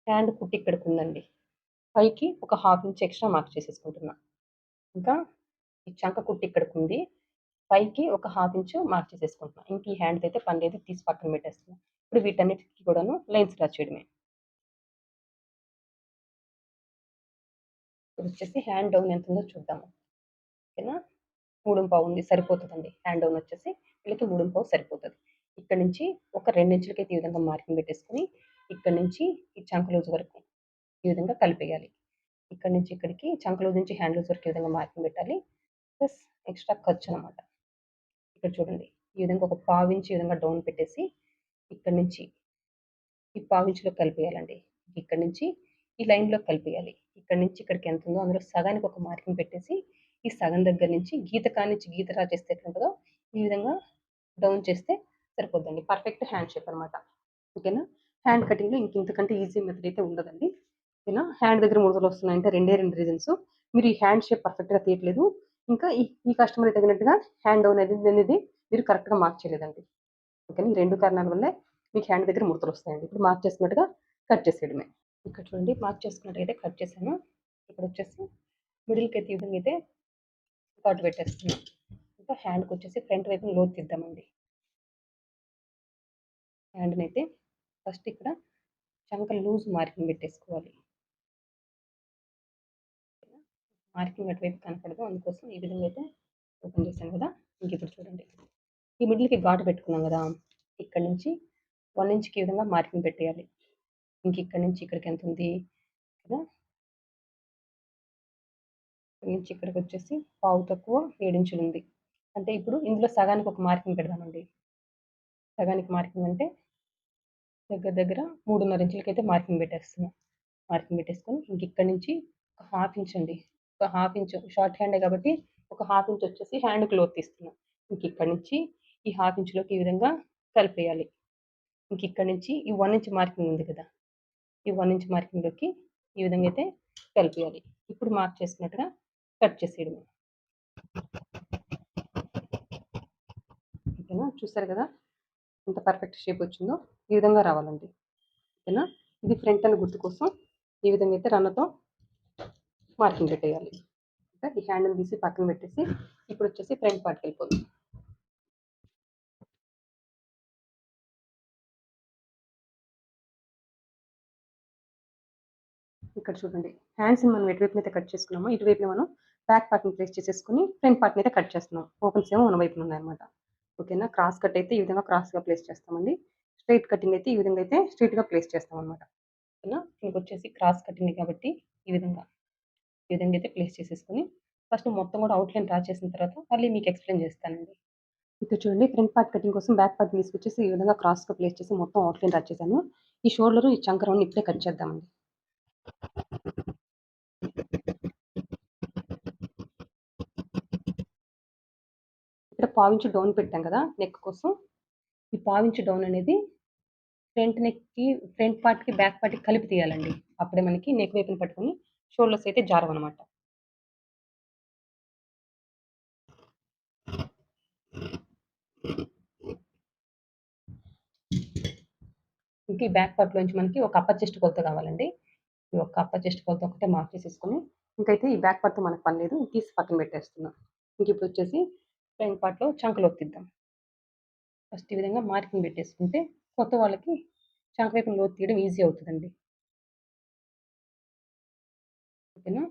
హ్యాండ్ కుట్టి ఇక్కడికి ఉందండి, పైకి ఒక హాఫ్ ఇంచ్ ఎక్స్ట్రా మార్క్ చేసేసుకుంటున్నా. ఇంకా ఈ చంక కుట్టి ఇక్కడికి ఉంది, పైకి ఒక హాఫ్ ఇంచ్ మార్క్ చేసేసుకుంటున్నా. ఇంక ఈ హ్యాండ్ అయితే పని లేదు, తీసి పక్కన పెట్టేస్తున్నా. ఇప్పుడు వీటన్నిటికి కూడాను లైన్స్ డ్రా చేయడమే. ఇప్పుడు వచ్చేసి హ్యాండ్ డౌన్ ఎంత ఉందో చూద్దాము. ఓకేనా? 3.5 ఉంది, సరిపోతుందండి. హ్యాండ్ డౌన్ వచ్చేసి వీళ్ళకి 3.5 సరిపోతుంది. ఇక్కడ నుంచి ఒక 2 ఇంచులకైతే ఈ విధంగా మార్కింగ్ పెట్టేసుకొని ఇక్కడ నుంచి ఈ చంక లూజ్ వరకు ఈ విధంగా కలిపేయాలి. ఇక్కడ నుంచి ఇక్కడికి చంక లూజ్ నుంచి హ్యాండ్ లూజ్ వరకు ఈ విధంగా మార్కింగ్ పెట్టాలి. ప్లస్ ఎక్స్ట్రా ఖర్చు అనమాట. ఇక్కడ చూడండి, ఈ విధంగా ఒక పావించి ఈ విధంగా డౌన్ పెట్టేసి ఇక్కడ నుంచి ఈ పావించిలో కలిపేయాలండి. ఇక్కడ నుంచి ఈ లైన్లో కలిపేయాలి. ఇక్కడ నుంచి ఇక్కడికి ఎంత ఉందో అందులో సగానికి ఒక మార్కింగ్ పెట్టేసి ఈ సగం దగ్గర నుంచి గీత కానించి గీత డ్రా చేస్తే ఎట్లుంటుందో ఈ విధంగా డౌన్ చేస్తే సరిపోద్దండి. పర్ఫెక్ట్ హ్యాండ్ షేప్ అనమాట. ఓకేనా? హ్యాండ్ కటింగ్లో ఇంతకంటే ఈజీ మెథడ్ అయితే ఉండదండి. ఓకేనా? హ్యాండ్ దగ్గర ముడతలు వస్తున్నాయంటే రెండే 2 రీజన్స్. మీరు ఈ హ్యాండ్ షేప్ పర్ఫెక్ట్గా తీయట్లేదు, ఇంకా ఈ ఈ కస్టమర్ తగినట్టుగా హ్యాండ్ డౌన్ అనేది మీరు కరెక్ట్గా మార్క్ చేయలేదండి. ఓకేనా? ఈ 2 కారణాల వల్లే మీకు హ్యాండ్ దగ్గర ముడతలు వస్తాయండి. ఇప్పుడు మార్క్ చేసుకున్నట్టుగా కట్ చేసేయడమే. ఇక్కడ చూడండి, మార్క్ చేసుకున్నట్టయితే కట్ చేశాను. ఇక్కడ వచ్చేసి మిడిల్కి అయితే ఈ విధంగా అయితే ఘాటు పెట్టేస్తున్నాం. ఇంకా హ్యాండ్కి వచ్చేసి ఫ్రంట్ వైపు లోతు తీద్దామండి. హ్యాండ్ని అయితే ఫస్ట్ ఇక్కడ చంక లూజ్ మార్కింగ్ పెట్టేసుకోవాలి. మార్కింగ్ అటువైపు కనపడదు, అందుకోసం ఈ విధంగా అయితే ఓపెన్ చేశాను కదా. ఇంక ఇప్పుడు చూడండి, ఈ మిడిల్కి ఘాటు పెట్టుకున్నాం కదా, ఇక్కడ నుంచి 1 ఇంచ్కి ఈ విధంగా మార్కింగ్ పెట్టేయాలి. ఇంక ఇక్కడ నుంచి ఇక్కడికి ఎంత ఉంది కదా, ఇక్కడి నుంచి ఇక్కడికొచ్చేసి పావు తక్కువ 7 ఇంచులుంది. అంటే ఇప్పుడు ఇందులో సగానికి ఒక మార్కింగ్ పెడదామండి. సగానికి మార్కింగ్ అంటే దగ్గర దగ్గర 3:30 ఇంచులకైతే మార్కింగ్ పెట్టేస్తున్నా. మార్కింగ్ పెట్టేసుకొని ఇంకిక్కడి నుంచి ఒక హాఫ్ ఇంచ్ అండి. ఒక హాఫ్ ఇంచ్ షార్ట్ హ్యాండే కాబట్టి ఒక హాఫ్ ఇంచ్ వచ్చేసి హ్యాండ్‌కి లోతు తీస్తున్నా. ఇంకిక్కడి నుంచి ఈ హాఫ్ ఇంచ్‌లోకి ఈ విధంగా కలిపేయాలి. ఇంకిక్కడి నుంచి ఈ 1 ఇంచ్ మార్కింగ్ ఉంది కదా! ఈ 1 ఇంచ్ మార్కింగ్‌లోకి ఈ విధంగా అయితే కలిపేయాలి. ఇప్పుడు మార్క్ చేసుకున్నట్టుగా కట్ చేసేయడమే. ఓకేనా? చూసారు కదా! ఎంత పర్ఫెక్ట్ షేప్ వచ్చిందో. ఈ విధంగా రావాలండి. ఓకేనా? ఇది ఫ్రంట్ అని గుర్తు కోసం ఈ విధంగా అయితే రన్నతో మార్కింగ్ పెట్టేయాలి. ఓకే? ఈ హ్యాండిల్ తీసి పక్కన పెట్టేసి ఇప్పుడొచ్చేసి ఫ్రంట్ పార్ట్‌కి వెళ్ళిపోదాం. ఇక్కడ చూడండి. హ్యాండ్స్‌ని మనం ఎటువైపునైతే కట్ చేసుకున్నామో, ఇటువైపున మనం బ్యాక్ పార్ట్‌ని ప్లేస్ చేసేసుకొని, ఫ్రంట్ పార్ట్‌ని అయితే కట్ చేస్తున్నాం. ఓపెన్స్ ఏమో మన వైపున ఉన్నాయన్నమాట. ఓకేనా? క్రాస్ కట్ అయితే ఈ విధంగా క్రాస్‌గా ప్లేస్ చేస్తామండి. స్ట్రెయిట్ కటింగ్ అయితే ఈ విధంగా అయితే స్ట్రెయిట్‌గా ప్లేస్ చేస్తామన్నమాట. ఓకేనా? ఇంకొచ్చేసి క్రాస్ కటింగ్ కాబట్టి ఈ విధంగా అయితే ప్లేస్ చేసేసుకొని, ఫస్ట్ మొత్తం కూడా అవుట్‌లైన్ డ్రా చేసిన తర్వాత మళ్ళీ మీకు ఎక్స్‌ప్లెయిన్ చేస్తానండి. ఇక్కడ చూడండి ఫ్రంట్ పార్ట్ కటింగ్ కోసం బ్యాక్ పార్ట్‌ని తీసుకొచ్చేసి ఈ విధంగా క్రాస్‌గా ప్లేస్ చేసి మొత్తం అవుట్‌లైన్ డ్రా చేశాను. ఈ షోల్డరు, ఈ చంక రౌండ్‌ని ఇప్పుడే కట్ చేద్దామండి. ఇక్కడ పావించి డౌన్ పెట్టాం కదా! నెక్ కోసం. ఈ పావించి డౌన్ అనేది ఫ్రంట్ నెక్‌కి, ఫ్రంట్ పార్ట్‌కి, బ్యాక్ పార్ట్‌కి కలిపి తీయాలండి. అప్పుడే మనకి నెక్ వైపున పట్టుకొని షోల్డర్స్ అయితే జారవనమాట. ఇంక ఈ బ్యాక్ పార్ట్‌లోంచి మనకి ఒక అప్పర్ చెస్ట్ కొలత కావాలండి. ఈ ఒక్క అప్పర్ చెస్ట్ కొలత ఒకటే మార్క్ చేసేసుకొని, ఇంకైతే ఈ బ్యాక్ పార్ట్‌తో మనకు పని లేదు. తీసి పక్కన పెట్టేస్తున్నా. ఇంకిప్పుడొచ్చేసి ఫ్రంట్ పార్ట్‌లో చంక లోతు తీద్దాం. ఫస్ట్ ఈ విధంగా మార్కింగ్ పెట్టేసుకుంటే కొత్త వాళ్ళకి చంక వైపున లోతు తీయడం ఈజీ అవుతదండి. ఓకేనా?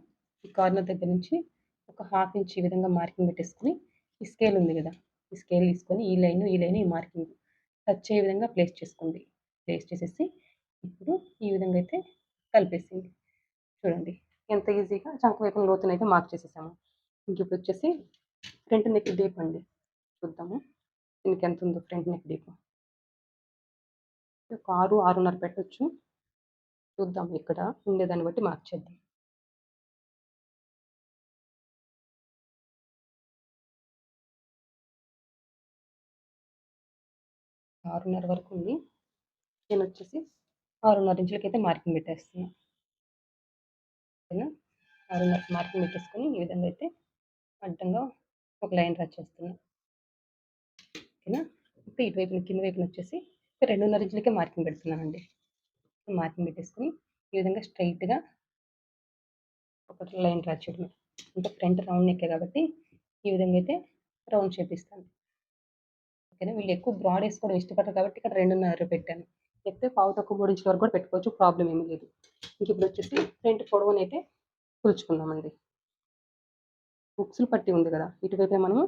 ఈ కార్నర్ దగ్గర నుంచి ఒక హాఫ్ ఇంచ్ ఈ విధంగా మార్కింగ్ పెట్టేసుకొని, ఈ స్కేల్ ఉంది గదా! ఈ స్కేల్ తీసుకొని ఈ లైను, ఈ మార్కింగ్ టచ్ అయ్యే విధంగా ప్లేస్ చేసుకోండి. ప్లేస్ చేసేసి ఇప్పుడు ఈ విధంగా అయితే కలిపేసేయండి. చూడండి ఎంత ఈజీగా చంక వైపున లోతునైతే మార్క్ చేసేసాము. ఇంకిప్పుడొచ్చేసి ఫ్రంట్ నెక్ డీప్ అండి. చూద్దాము. దీనికెంతుందో ఫ్రంట్ నెక్ డీప్. ఒక 6, 6:30 పెట్టొచ్చు. చూద్దాం ఇక్కడ ఉండేదాన్ని బట్టి మార్క్ చేద్దాం. 6:30 వరకు ఉంది. నేనొచ్చేసి 6:30 ఇంచులకైతే మార్కింగ్ పెట్టేస్తున్నా. ఓకేనా? 6:30కి మార్కింగ్ పెట్టేసుకొని ఈ విధంగా అయితే అడ్డంగా ఒక లైన్ డ్రా చేస్తున్నా. ఓకేనా? ఇప్పుడు ఇటువైపున కింద వైపునొచ్చేసి 2:30 ఇంచులకే మార్కింగ్ పెడుతున్నానండి. మార్కింగ్ పెట్టేసుకొని ఈ విధంగా స్ట్రెయిట్‌గా ఒక లైన్ డ్రా చేయడమే. అంటే ఫ్రంట్ రౌండ్ నెక్కే కాబట్టి ఈ విధంగా అయితే రౌండ్ షేప్ ఇస్తాను. ఓకేనా? వీళ్ళు ఎక్కువ బ్రాడ్ ఏసుకోవడం ఇష్టపడరు కాబట్టి ఇక్కడ 2:30 పెట్టాను. చెప్తే పావు తక్కువ 3 ఇంచుల వరకు కూడా పెట్టుకోవచ్చు. ప్రాబ్లమ్ ఏమీ లేదు. ఇంకిప్పుడొచ్చేసి ఫ్రంట్ పొడవునైతే కొలుచుకుందామండి. ఉక్సులు పట్టి ఉంది గదా! ఇటువైపే మనము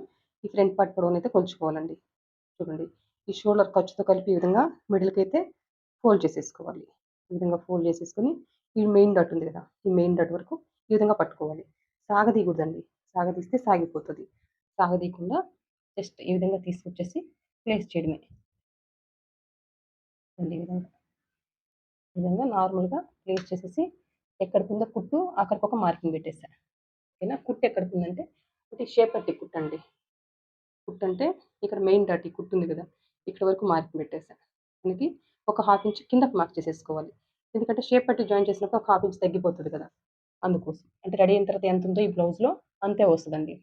ఈ ఫ్రంట్ పార్ట్ పొడవునైతే కొలుచుకోవాలండి. చూడండి. ఈ షోల్డర్ ఖర్చుతో కలిపి ఈ విధంగా మిడిల్‌కైతే ఫోల్డ్ చేసేసుకోవాలి. ఈ విధంగా ఫోల్డ్ చేసేసుకొని, ఈ మెయిన్ డాట్ ఉంది గదా! ఈ మెయిన్ డాట్ వరకు ఈ విధంగా పట్టుకోవాలి. సాగదీయకూడదండి. సాగదీస్తే సాగిపోతది. సాగదీయకుండా జస్ట్ ఈ విధంగా తీసుకొచ్చేసి ప్లేస్ చేయడమే. ఈ విధంగా. ఈ విధంగా నార్మల్‌గా ప్లేస్ చేసేసి ఎక్కడికుందో కుట్టు అక్కడికొక మార్కింగ్ పెట్టేసా. ఓకేనా? కుట్టు ఎక్కడికుందంటే ఇది షేప్ పట్టి కుట్టండి. కుట్టంటే ఇక్కడ మెయిన్ డాట్ ఈ కుట్టుంది గదా! ఇక్కడి వరకు మార్కింగ్ పెట్టేసా. మనకి ఒక హాఫ్ ఇంచ్ కిందకి మార్క్ చేసేసుకోవాలి. ఎందుకంటే షేప్ పట్టి జాయిన్ చేసినప్పుడు ఒక హాఫ్ ఇంచ్ తగ్గిపోతది కదా! అందుకోసం. అంటే రెడీ అయిన తర్వాత ఎంతుందో ఈ బ్లౌజ్‌లో అంతే వస్తదండి.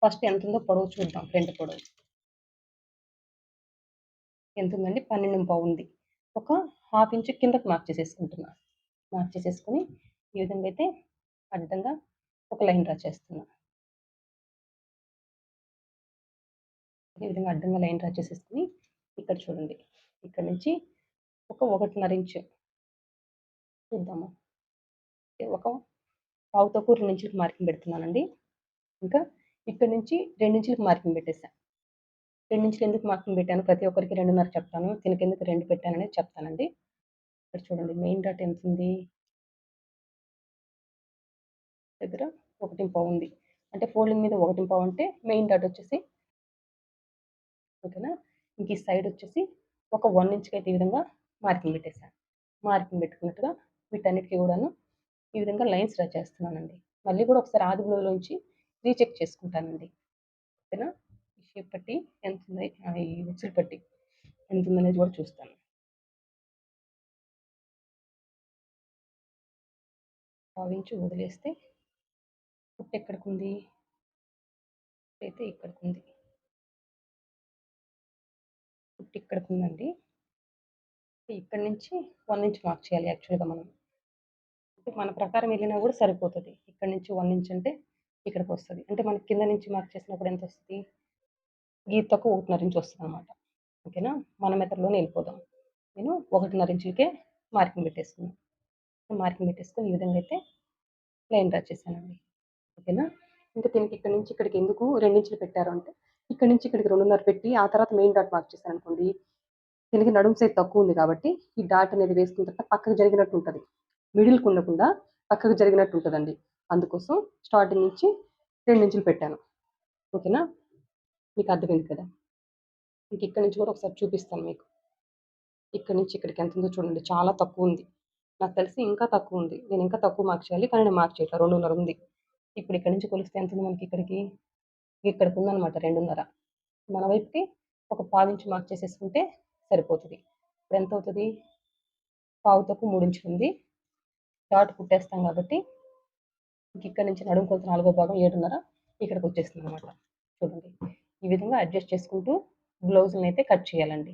ఫస్ట్ ఎంతుందో పొడవు చూద్దాం ఫ్రంట్ పొడవు. ఎంతుందండి? 12.5 ఉంది. ఒక హాఫ్ ఇంచ్ కిందకి మార్క్ చేసేసుకుంటున్నా. మార్క్ చేసేసుకొని ఈ విధంగా అయితే అడ్డంగా ఒక లైన్ డ్రా చేస్తున్నా. ఈ విధంగా అడ్డంగా లైన్ డ్రా చేసేసుకొని ఇక్కడ చూడండి. ఇక్కడ నుంచి ఒక 1.5 ఇంచ్ చూద్దాము. ఒక పావు తక్కువ 2 ఇంచులకి మార్కింగ్ పెడుతున్నానండి. ఇంకా ఇక్కడి నుంచి 2 ఇంచులకి మార్కింగ్ పెట్టేసా. 2 ఇంచులు ఎందుకు మార్కింగ్ పెట్టాను ప్రతి ఒక్కరికి 2:30 చెప్తాను. దీనికెందుకు 2 పెట్టాననేది చెప్తానండి. ఇక్కడ చూడండి మెయిన్ డాట్ ఎంతుంది? దగ్గర ఒకటింపావు ఉంది. అంటే ఫోల్డింగ్ మీద ఒకటింపావు అంటే మెయిన్ డాట్ వచ్చేసి ఓకేనా. ఇంక ఈ సైడ్ వచ్చేసి ఒక 1 ఇంచ్‌కి అయితే ఈ విధంగా మార్కింగ్ పెట్టేసాను. మార్కింగ్ పెట్టుకున్నట్టుగా వీటన్నిటికి కూడాను ఈ విధంగా లైన్స్ డ్రా చేస్తున్నానండి. మళ్ళీ కూడా ఒకసారి ఆది బ్లౌజ్‌లోంచి రీచెక్ చేసుకుంటానండి. ఓకేనా. ఈ షేప్ పట్టి ఎంతుంది, ఈ ఉక్సులు పట్టి ఎంతుందనేది కూడా చూస్తాను. పావించి వదిలేస్తే కుట్టు ఎక్కడికుంది, అయితే ఇక్కడికుంది. కుట్టు ఇక్కడికుందండి. ఇక్కడి నుంచి 1 ఇంచ్ మార్క్ చేయాలి యాక్చువల్‌గా మనం. మన ప్రకారం వెళ్ళినా కూడా సరిపోతది. ఇక్కడి నుంచి 1 ఇంచ్ అంటే ఇక్కడికొస్తది. అంటే మనకి కింద నుంచి మార్క్ చేసినప్పుడు ఎంతొస్తది? గీతకు 1.5 ఇంచ్ వస్తదనమాట. ఓకేనా. మన మెథడ్‌లోనే వెళ్ళిపోదాం. నేను 1.5 ఇంచులకే మార్కింగ్ పెట్టేసుకున్నాను. మార్కింగ్ పెట్టేసుకొని ఈ విధంగా అయితే లైన్ డ్రా చేశానండి. ఓకేనా. ఇంకా దీనికి ఇక్కడి నుంచి ఇక్కడికి ఎందుకు 2 ఇంచులు పెట్టారు అంటే, ఇక్కడి నుంచి ఇక్కడికి 2.5 పెట్టి ఆ తర్వాత మెయిన్ డాట్ మార్క్ చేశారనుకోండి, దీనికి నడుము సైజ్ తక్కువ ఉంది కాబట్టి ఈ డాట్ అనేది వేసుకున్న తర్వాత పక్కకు జరిగినట్టు ఉంటది. మిడిల్‌కి ఉండకుండా పక్కకు జరిగినట్టు ఉంటదండి. అందుకోసం స్టార్టింగ్ నుంచి 2 ఇంచులు పెట్టాను. ఓకేనా. మీకు అర్థమైంది కదా. ఇంక ఇక్కడి నుంచి కూడా ఒకసారి చూపిస్తాను మీకు. ఇక్కడి నుంచి ఇక్కడికి ఎంత ఉందో చూడండి. చాలా తక్కువుంది. నాకు తెలిసి ఇంకా తక్కువుంది. నేను ఇంకా తక్కువ మార్క్ చేయాలి. కానీ నేను మార్క్ చేయట్లా. 2.5 ఉంది. ఇప్పుడు ఇక్కడి నుంచి కొలిస్తే ఎంతుంది మనకి ఇక్కడికి? ఇక్కడికుందనమాట 2.5. మన వైపుకి ఒక పావించి మార్క్ చేసేసుకుంటే సరిపోతది. ఇప్పుడు ఎంతవుతది? పావు తక్కువ 3 ఇంచులుంది. డాట్ కుట్టేస్తాం కాబట్టి ఇంక ఇక్కడి నుంచి నడుము కొలత 4వ భాగం 7.5 ఇక్కడికొచ్చేస్తుందనమాట. చూడండి. ఈ విధంగా అడ్జస్ట్ చేసుకుంటూ బ్లౌజులనైతే కట్ చేయాలండి.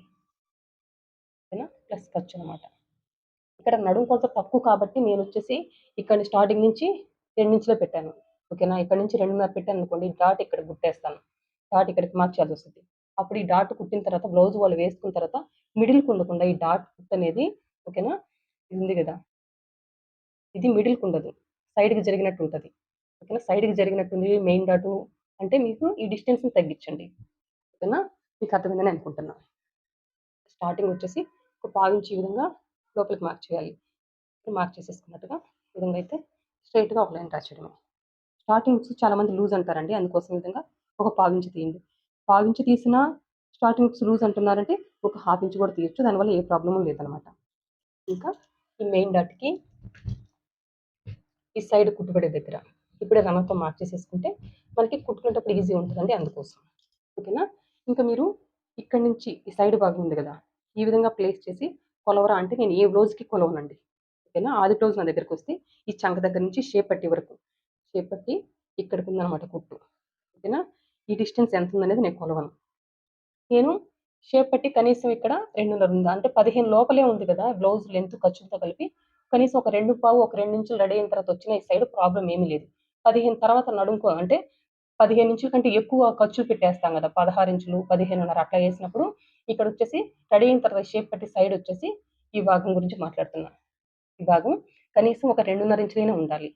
ఓకేనా. ప్లస్ ఖర్చనమాట. ఇక్కడ నడుము కొలత తక్కువ కాబట్టి నేనొచ్చేసి ఇక్కడ స్టార్టింగ్ నుంచి 2 ఇంచులే పెట్టాను. ఓకేనా. ఇక్కడ నుంచి 2.5 పెట్టాననుకోండి, డాట్ ఇక్కడ కుట్టేస్తాను. డాట్ ఇక్కడికి మార్క్ చేయాల్సొస్తది. అప్పుడు ఈ డాట్ కుట్టిన తర్వాత బ్లౌజ్ వాళ్ళు వేసుకున్న తర్వాత మిడిల్‌కి ఉండకుండా ఈ డాట్ కుట్టనేది ఓకేనా. ఇది ఉంది గదా. ఇది మిడిల్‌కుండదు. సైడ్‌కి జరిగినట్టు ఉంటది. ఓకేనా. సైడ్‌కి జరిగినట్టుంది మెయిన్ డాటు అంటే మీకు ఈ డిస్టెన్స్‌ని తగ్గించండి. ఓకేనా. మీకు అర్థమైందని అనుకుంటున్నా. స్టార్టింగ్ వచ్చేసి ఒక పావించి ఈ విధంగా లోపలికి మార్క్ చేయాలి. మార్క్ చేసేసుకున్నట్టుగా ఈ విధంగా అయితే స్ట్రెయిట్‌గా ఒక లైన్ డ్రా చేయడమే. స్టార్టింగ్స్ చాలామంది లూజ్ అంటారండి. అందుకోసం ఈ విధంగా ఒక పావించి తీయండి. పావించి తీసినా స్టార్టింగ్ హుక్స్ లూజ్ అంటున్నారంటే ఒక హాఫ్ ఇంచ్ కూడా తీయొచ్చు. దానివల్ల ఏ ప్రాబ్లము లేదనమాట. ఇంకా ఈ మెయిన్ డాట్‌కి ఈ సైడ్ కుట్టుపడే దగ్గర ఇప్పుడే రనర్‌తో మార్క్ చేసేసుకుంటే మనకి కుట్టుకునేటప్పుడు ఈజీ ఉంటదండి అందుకోసం. ఓకేనా. ఇంకా మీరు ఇక్కడి నుంచి ఈ సైడ్ భాగం ఉంది గదా. ఈ విధంగా ప్లేస్ చేసి కొలవరా అంటే నేను ఏ బ్లౌజ్‌కి కొలవనండి. ఓకేనా. ఆది బ్లౌజ్ నా దగ్గరకొస్తే ఈ చంక దగ్గర నుంచి షేప్ పట్టి వరకు. షేప్ పట్టి ఇక్కడికుందనమాట కుట్టు. ఓకేనా. ఈ డిస్టెన్స్ ఎంతుందనేది నేను కొలవను. నేను షేప్ పట్టి కనీసం ఇక్కడ 2.5 ఉందా? అంటే 15 లోపలే ఉంది కదా. బ్లౌజ్ లెంత్ ఖర్చులతో కలిపి. కనీసం ఒక 2 ఒక 2 ఇంచులు రెడీ అయిన తర్వాత వచ్చిన ఈ సైడ్ ప్రాబ్లమ్ ఏమీ లేదు. 15 తర్వాత నడుముకో అంటే 15 ఇంచుల కంటే ఎక్కువ ఖర్చులు పెట్టేస్తాం గదా. 16 ఇంచులు, 15.5 అట్లా ఏసినప్పుడు ఇక్కడొచ్చేసి రెడీ అయిన తర్వాత షేప్ పట్టి సైడ్ వచ్చేసి ఈ భాగం గురించి మాట్లాడుతున్నా. ఈ భాగం కనీసం ఒక 2.5 ఇంచులైనా ఉండాలి.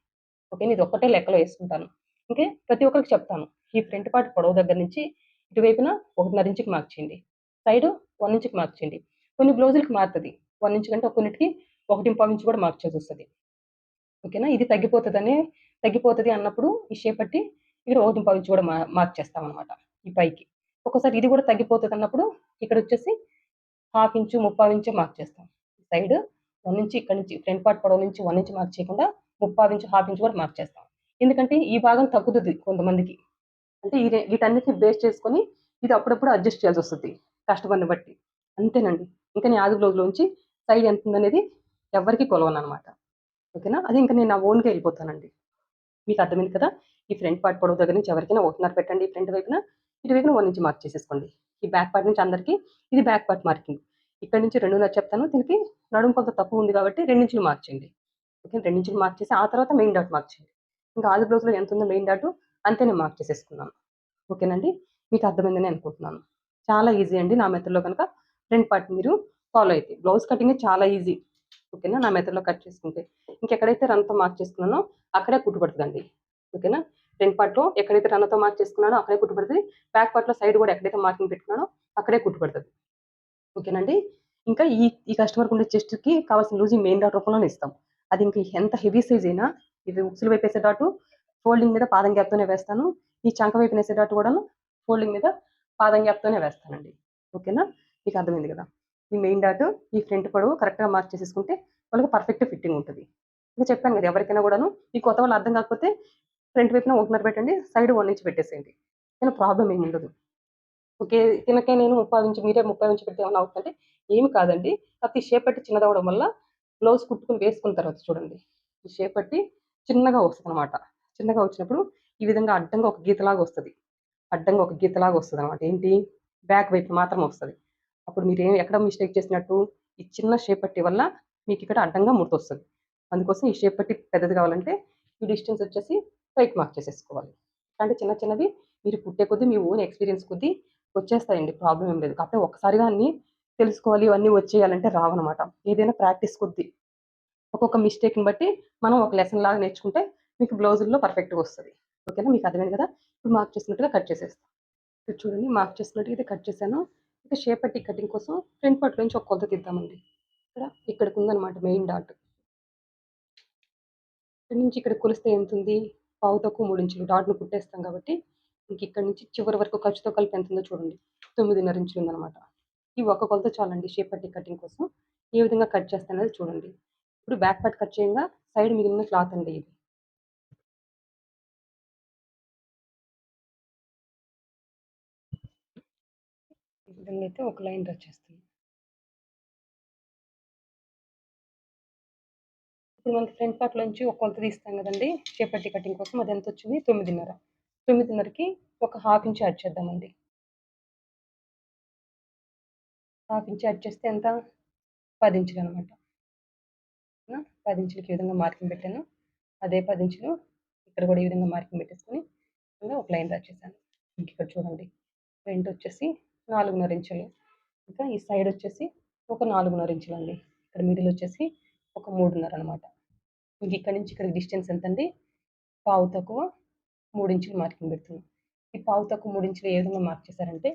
ఓకేనా. ఇది ఒక్కటే లెక్కలో యేసుకుంటాను. ఓకే. ప్రతి ఒక్కరికి చెప్తాను. ఈ ఫ్రంట్ పార్ట్ పొడవు దగ్గర నుంచి ఇటువైపున 1.5 ఇంచుకి మార్క్ చేయండి. సైడు 1 ఇంచుకి మార్క్ చేయండి. కొన్ని బ్లౌజులకి మారుతది. 1 ఇంచ్ కంటే కొన్నిటికి 1.25 ఇంచ్ కూడా మార్క్ చేయాల్సొస్తది. ఓకేనా. ఇది తగ్గిపోతది అన్నప్పుడు ఈ షేప్ పట్టి ఇక్కడ 1.25 ఇంచ్ కూడా మార్క్ చేస్తామనమాట ఈ పైకి. ఒక్కోసారి ఇది కూడా తగ్గిపోతదన్నప్పుడు ఇక్కడొచ్చేసి హాఫ్ ఇంచు, 3/4 ఇంచే మార్క్ చేస్తాం. సైడ్ 1 ఇంచ్ ఇక్కడి నుంచి ఫ్రంట్ పార్ట్ పొడవు నుంచి 1 ఇంచ్ మార్క్ చేయకుండా 3/4 ఇంచ్, హాఫ్ ఇంచ్ కూడా మార్క్ చేస్తాం. ఎందుకంటే ఈ భాగం తగ్గుతది కొంతమందికి. అంటే వీటన్నిటిని బేస్ చేసుకొని ఇది అప్పుడప్పుడు అడ్జస్ట్ చేయాల్సొస్తది కస్టమర్‌ని బట్టి. అంతేనండి. ఇంకా నేను ఆది బ్లౌజ్‌లోంచి సైడ్ ఎంతుందనేది ఎవ్వరికీ కొలవననమాట. ఓకేనా. అది ఇంక నేను నా ఓన్‌గా ఎళ్ళిపోతానండి. మీకు అర్థమైంది కదా. ఈ ఫ్రంట్ పార్ట్ పొడవు దగ్గర నుంచి ఎవరికైనా 1.5 పెట్టండి ఫ్రంట్ వైపున. ఇటు వైపున 1 ఇంచ్ మార్క్ చేసేసుకోండి. ఈ బ్యాక్ పార్ట్ నుంచి అందరికి ఇది బ్యాక్ పార్ట్ మార్కింగ్. ఇక్కడి నుంచి 2.5 చెప్తాను. దీనికి నడుము కొలత తక్కువ ఉంది కాబట్టి 2 ఇంచులు మార్క్ చేయండి. ఓకే. 2 ఇంచులు మార్క్ చేసి ఆ తర్వాత మెయిన్ డాట్ మార్క్ చేయండి. ఇంకా ఆది బ్లౌజ్‌లో ఎంతుందో మెయిన్ డాటు అంతే నేను మార్క్ చేసేసుకున్నాను. ఓకేనండి. మీకు అర్థమైందని అనుకుంటున్నాను. చాలా ఈజీ అండి. నా మెథడ్‌లో గనక ఫ్రంట్ పార్ట్ మీరు ఫాలో అయితే. బ్లౌజ్ కటింగే చాలా ఈజీ. ఓకేనా. నా మెథడ్‌లో కట్ చేసుకుంటే. ఇంకెక్కడైతే రన్‌తో మార్క్ చేసుకున్నానో అక్కడే కుట్టు పడతదండి. ఓకేనా. ఫ్రంట్ పార్ట్‌లో ఎక్కడైతే రన్‌తో మార్క్ చేసుకున్నానో అక్కడే కుట్టు పడతది. బ్యాక్ పార్ట్‌లో సైడ్ గూడా ఎక్కడైతే మార్కింగ్ పెట్టుకున్నానో అక్కడే కుట్టు పడతది. ఓకేనండి. ఇంకా ఈ కస్టమర్‌కుండే చెస్ట్‌కి కావాల్సిన లూజ్ ఈ మెయిన్ డాట్ రూపంలోనే ఇస్తాం. అది ఇంక ఎంత హెవీ సైజ్ అయినా ఇది ఉక్సులు వైపేసే డాటు, ఫోల్డింగ్ మీద పాదం గ్యాప్తోనే వేస్తాను. ఈ చంక వైపున వేసే డాట్ కూడాను ఫోల్డింగ్ మీద పాదం గ్యాప్తోనే వేస్తానండి. ఓకేనా? మీకు అర్థమైంది కదా? ఈ మెయిన్ డాట్ ఈ ఫ్రంట్ పొడవు కరెక్ట్గా మార్క్ చేసేసుకుంటే వాళ్ళకి పర్ఫెక్ట్ ఫిట్టింగ్ ఉంటుంది. ఇంకా చెప్పాను కదా, ఎవరికైనా కూడాను ఈ కొత్త వాళ్ళు అర్థం కాకపోతే ఫ్రంట్ వైపున 1.5 పెట్టండి, సైడ్ 1 ఇంచ్ పెట్టేసేయండి. కానీ ప్రాబ్లం ఏమి ఉండదు. ఓకే. తినకే నేను 30 ఇంచ్ మీరే 30 ఇంచ్ పెడితే ఏమన్నా అవుతుందంటే ఏమి కాదండి. కాకపోతే ఈ షేప్ పట్టి చిన్నదవ్వడం వల్ల బ్లౌజ్ కుట్టుకొని వేసుకున్న తర్వాత చూడండి, ఈ షేప్ పట్టి చిన్నగా వస్తదనమాట. చిన్నగా వచ్చినప్పుడు ఈ విధంగా అడ్డంగా ఒక గీతలాగా వస్తది. అడ్డంగా ఒక గీతలాగా వస్తదనమాట. ఏంటి? బ్యాక్ వైపు మాత్రం వస్తది. అప్పుడు మీరేం ఎక్కడ మిస్టేక్ చేసినట్టు, ఈ చిన్న షేప్ పట్టి వల్ల మీకిక్కడ అడ్డంగా ముడతొస్తది. అందుకోసం ఈ షేప్ పట్టి పెద్దది కావాలంటే ఈ డిస్టెన్స్ వచ్చేసి పైకి మార్క్ చేసేసుకోవాలి. అంటే చిన్న చిన్నవి మీరు కుట్టే కొద్దీ మీ ఓన్ ఎక్స్‌పీరియన్స్ కొద్దీ వచ్చేస్తాయండి. ప్రాబ్లమ్ ఏం లేదు. కాకపోతే ఒక్కసారిగా అన్నీ తెలుసుకోవాలి, ఇవన్నీ వచ్చేయాలంటే రావనమాట. ఏదైనా ప్రాక్టీస్ కొద్దీ. ఒక్కొక్క మిస్టేక్‌ని బట్టి మనం ఒక లెసన్ లాగా నేర్చుకుంటే మీకు బ్లౌజుల్లో పర్ఫెక్ట్‌గా వస్తది. ఓకేనా? మీకు అర్థమైంది కదా! ఇప్పుడు మార్క్ చేసినట్టుగా కట్ చేసేస్తా. ఇక్కడ చూడండి, మార్క్ చేసినట్టుగా అయితే కట్ చేశాను. ఇక షేప్ పట్టి కటింగ్ కోసం ఫ్రంట్ పార్ట్ నుంచి ఒక కొలత తీద్దామండి. ఇక్కడికుందనమాట మెయిన్ డాట్. ఇక్కడి నుంచి ఇక్కడికి కొలిస్తే ఎంతుంది? పావు తక్కువ 3 ఇంచులు డాట్‌ను కుట్టేస్తాం కాబట్టి, ఇంకిక్కడి నుంచి చివరి వరకు ఖర్చుతో కలిపి ఎంతుందో చూడండి. 9.5 ఇంచులుందనమాట. ఈ ఒక్క కొలత చాలండి షేప్ పట్టి కటింగ్ కోసం. ఏ విధంగా కట్ చేస్తాననేది చూడండి. ఇప్పుడు బ్యాక్ పార్ట్ కట్ చేయంగా సైడ్ మిగిలిన క్లాత్ అండి ఇది. ఈ విధంగా అయితే ఒక లైన్ డ్రా చేస్తున్నాను. ఇప్పుడు మనకి ఫ్రంట్ పార్ట్‌లోంచి ఒక కొలత తీస్తాం గదండీ! షేప్ పట్టి కటింగ్ కోసం అదెంతొచ్చింది? 9.5. 9.5కి ఒక హాఫ్ ఇంచ్ యాడ్ చేద్దామండి. హాఫ్ ఇంచ్ యాడ్ చేస్తే ఎంత? 10 ఇంచులనమాట. 10 ఇంచులకి ఈ విధంగా మార్కింగ్ పెట్టాను. అదే 10 ఇంచులు ఇక్కడ గూడా ఈ విధంగా మార్కింగ్ పెట్టేసుకొని కింద ఒక లైన్ డ్రా చేశాను. ఇంకిక్కడ చూడండి, ఫ్రంట్ వచ్చేసి 4.5 ఇంచులు. ఇంకా ఈ సైడ్ వచ్చేసి ఒక 4.5 ఇంచులండి. ఇక్కడ మిడిల్ వచ్చేసి ఒక 3.5 అనమాట. ఇంకిక్కడి నుంచి ఇక్కడికి డిస్టెన్స్ ఎంతండి? పావు తక్కువ 3 ఇంచులు మార్కింగ్ పెడుతున్నాం. ఈ పావు తక్కువ 3 ఇంచులు ఏ విధంగా మార్క్ చేశారంటే,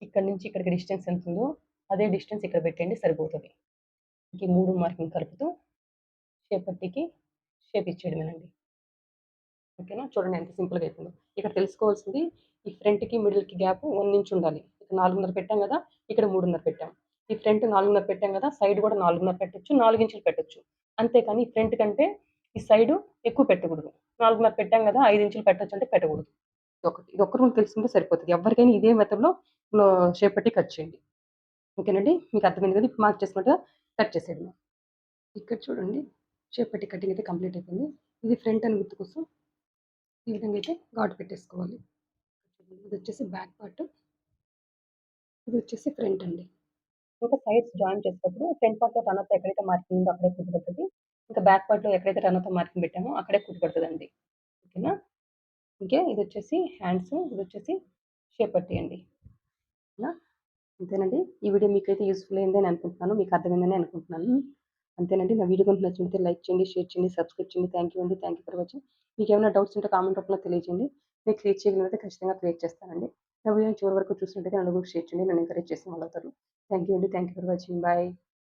ఇక్కడి నుంచి ఇక్కడికి డిస్టెన్స్ ఎంతుందో అదే డిస్టెన్స్ ఇక్కడ పెట్టేయండి సరిపోతది. ఇంక ఈ 3 మార్కింగ్ కలుపుతూ షేప్ పట్టీకి షేప్ ఇచ్చేయడమేనండి. ఓకేనా? చూడండి ఎంత సింపుల్‌గా అయిపోయిందో. ఇక్కడ తెలుసుకోవాల్సింది ఈ ఫ్రంట్‌కి, మిడిల్‌కి గ్యాప్ 1 ఇంచ్ ఉండాలి. ఇక్కడ 4.5 పెట్టాం గదా! ఇక్కడ 3.5 పెట్టాం. ఈ ఫ్రంట్ 4.5 పెట్టాం గదా! సైడ్ గూడా 4.5 పెట్టొచ్చు, 4 ఇంచులు పెట్టొచ్చు. అంతేకాని ఫ్రంట్ కంటే ఈ సైడు ఎక్కువ పెట్టకూడదు. 4.5 పెట్టాం గదా! 5 ఇంచులు పెట్టొచ్చంటే పెట్టకూడదు. ఇదొకటి. ఇదొక్క రూల్ తెలుసుకుంటే సరిపోతది. ఎవ్వరికైనా ఇదే మెథడ్‌లో షేప్ పట్టి కట్ చేయండి. ఓకేనండి? మీకు అర్థమైంది కదా! ఇప్పుడు మార్క్ చేసుకున్నట్టుగా కట్ చేసేయడమే. ఇక్కడ చూడండి, షేప్ పట్టి కటింగ్ అయితే కంప్లీట్ అయిపోయింది. ఇది ఫ్రంట్ అని గుర్తు కోసం ఈ విధంగా అయితే ఘాటు పెట్టేసుకోవాలి. ఇదొచ్చేసి బ్యాక్ పార్ట్. ఇదొచ్చేసి ఫ్రంట్ అండి. ఇంకా సైడ్స్ జాయిన్ చేసేటప్పుడు ఫ్రంట్ పార్ట్‌లో టర్నప్ ఎక్కడైతే మార్కింగ్ ఉందో అక్కడే కుట్టు పడుతది. ఇంకా బ్యాక్ పార్ట్‌లో ఎక్కడైతే టర్నప్‌తో మార్కింగ్ పెట్టామో అక్కడే కుట్టు పడుతదండి. ఓకేనా? ఓకే. ఇదొచ్చేసి హ్యాండ్స్, ఇదొచ్చేసి షేప్ పట్టీ అండి. ఓకేనా? అంతేనండి. ఈ వీడియో మీకైతే యూజ్‌ఫుల్ అయిందని అనుకుంటున్నాను. మీకు అర్థమైందని అనుకుంటున్నాను. అంతేనండి. నా వీడియో గనుక నచ్చినట్లయితే లైక్ చేయండి, షేర్ చేయండి, సబ్స్క్రైబ్ చేయండి. థాంక్ యూ అండి. Thank you for watching. మీకేమైనా డౌట్స్ ఉంటే కామెంట్ రూపంలో తెలియజేయండి. నేను క్లియర్ చేయగలిగినైతే ఖచ్చితంగా క్లియర్ చేస్తానండి. నా వీడియోని చివరి వరకు చూసినట్టయితే నలుగురికి షేర్ చేయండి. నన్ను ఎంకరేజ్ చేసిన వాళ్ళవుతారు. థాంక్ యూ అండి. Thank you for watching. Bye.